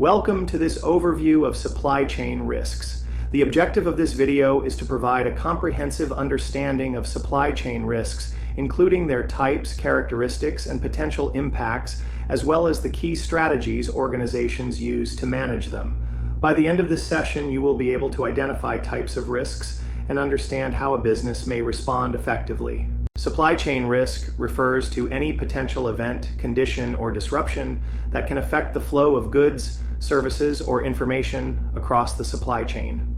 Welcome to this overview of supply chain risks. The objective of this video is to provide a comprehensive understanding of supply chain risks, including their types, characteristics, and potential impacts, as well as the key strategies organizations use to manage them. By the end of this session, you will be able to identify types of risks and understand how a business may respond effectively. Supply chain risk refers to any potential event, condition, or disruption that can affect the flow of goods, services, or information across the supply chain.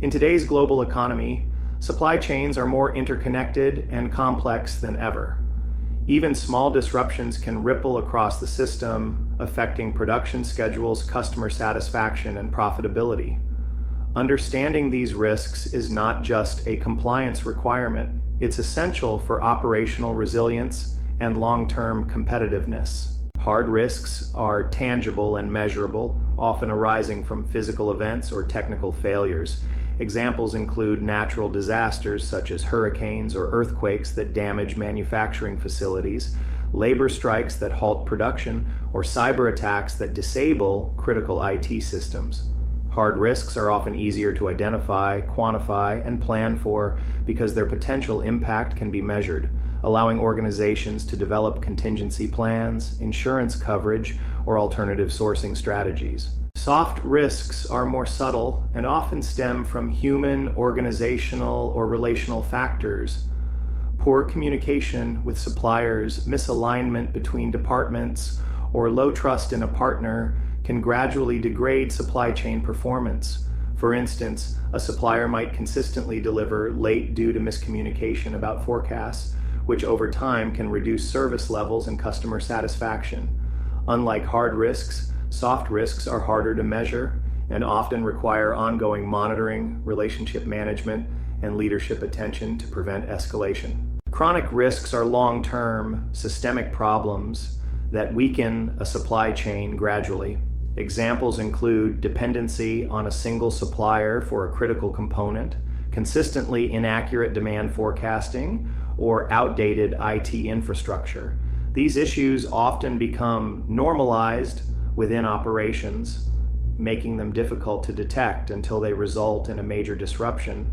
In today's global economy, supply chains are more interconnected and complex than ever. Even small disruptions can ripple across the system, affecting production schedules, customer satisfaction, and profitability. Understanding these risks is not just a compliance requirement, it's essential for operational resilience and long-term competitiveness. Hard risks are tangible and measurable, often arising from physical events or technical failures. Examples include natural disasters such as hurricanes or earthquakes that damage manufacturing facilities, labor strikes that halt production, or cyber attacks that disable critical IT systems. Hard risks are often easier to identify, quantify, and plan for because their potential impact can be measured, allowing organizations to develop contingency plans, insurance coverage, or alternative sourcing strategies. Soft risks are more subtle and often stem from human, organizational, or relational factors. Poor communication with suppliers, misalignment between departments, or low trust in a partner can gradually degrade supply chain performance. For instance, a supplier might consistently deliver late due to miscommunication about forecasts, which over time can reduce service levels and customer satisfaction. Unlike hard risks, soft risks are harder to measure and often require ongoing monitoring, relationship management, and leadership attention to prevent escalation. Chronic risks are long-term, systemic problems that weaken a supply chain gradually. Examples include dependency on a single supplier for a critical component, consistently inaccurate demand forecasting, or outdated IT infrastructure. These issues often become normalized within operations, making them difficult to detect until they result in a major disruption.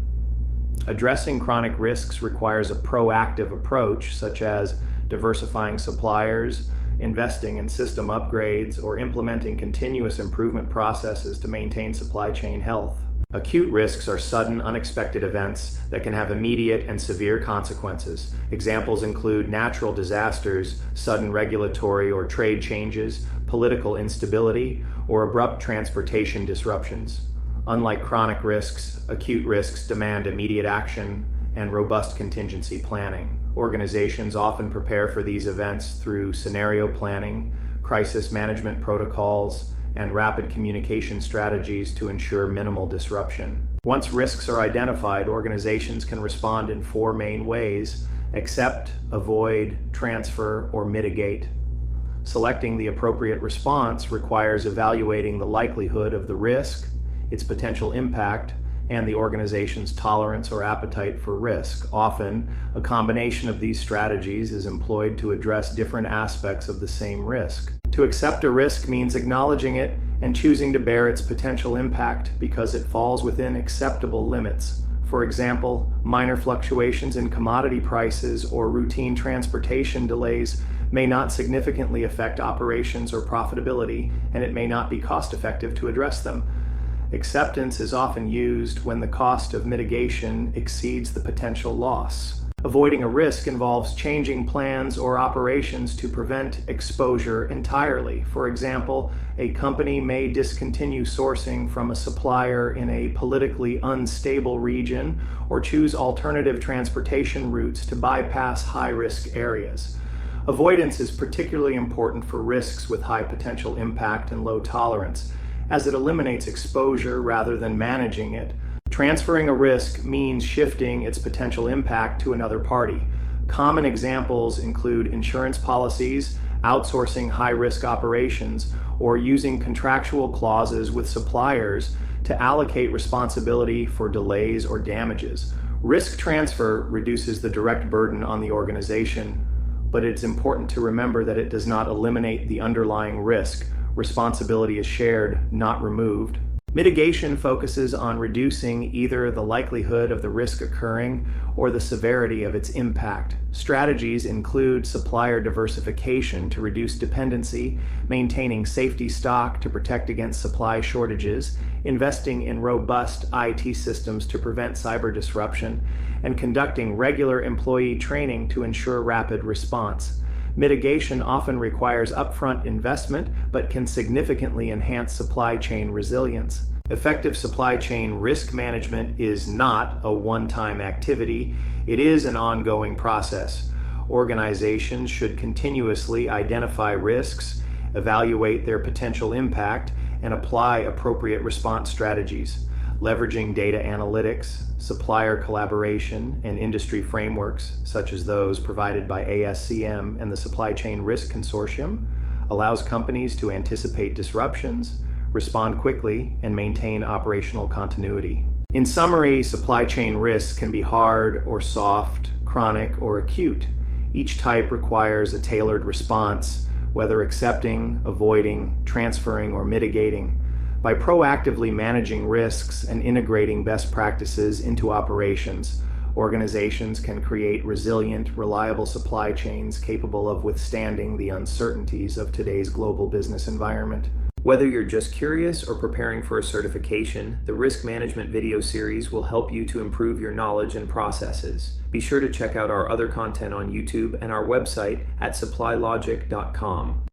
Addressing chronic risks requires a proactive approach, such as diversifying suppliers, investing in system upgrades, or implementing continuous improvement processes to maintain supply chain health. Acute risks are sudden, unexpected events that can have immediate and severe consequences. Examples include natural disasters, sudden regulatory or trade changes, political instability, or abrupt transportation disruptions. Unlike chronic risks, acute risks demand immediate action and robust contingency planning. Organizations often prepare for these events through scenario planning, crisis management protocols, and rapid communication strategies to ensure minimal disruption. Once risks are identified, organizations can respond in four main ways: accept, avoid, transfer, or mitigate. Selecting the appropriate response requires evaluating the likelihood of the risk, its potential impact, and the organization's tolerance or appetite for risk. Often, a combination of these strategies is employed to address different aspects of the same risk. To accept a risk means acknowledging it and choosing to bear its potential impact because it falls within acceptable limits. For example, minor fluctuations in commodity prices or routine transportation delays may not significantly affect operations or profitability, and it may not be cost-effective to address them. Acceptance is often used when the cost of mitigation exceeds the potential loss. Avoiding a risk involves changing plans or operations to prevent exposure entirely. For example, a company may discontinue sourcing from a supplier in a politically unstable region or choose alternative transportation routes to bypass high-risk areas. Avoidance is particularly important for risks with high potential impact and low tolerance, as it eliminates exposure rather than managing it. Transferring a risk means shifting its potential impact to another party. Common examples include insurance policies, outsourcing high-risk operations, or using contractual clauses with suppliers to allocate responsibility for delays or damages. Risk transfer reduces the direct burden on the organization, but it's important to remember that it does not eliminate the underlying risk. Responsibility is shared, not removed. Mitigation focuses on reducing either the likelihood of the risk occurring or the severity of its impact. Strategies include supplier diversification to reduce dependency, maintaining safety stock to protect against supply shortages, investing in robust IT systems to prevent cyber disruption, and conducting regular employee training to ensure rapid response. Mitigation often requires upfront investment, but can significantly enhance supply chain resilience. Effective supply chain risk management is not a one-time activity. It is an ongoing process. Organizations should continuously identify risks, evaluate their potential impact, and apply appropriate response strategies. Leveraging data analytics, supplier collaboration, and industry frameworks, such as those provided by SCRM and the Supply Chain Risk Consortium, allows companies to anticipate disruptions, respond quickly, and maintain operational continuity. In summary, supply chain risks can be hard or soft, chronic or acute. Each type requires a tailored response, whether accepting, avoiding, transferring, or mitigating. By proactively managing risks and integrating best practices into operations, organizations can create resilient, reliable supply chains capable of withstanding the uncertainties of today's global business environment. Whether you're just curious or preparing for a certification, the Risk Management video series will help you to improve your knowledge and processes. Be sure to check out our other content on YouTube and our website at supplylogic.com.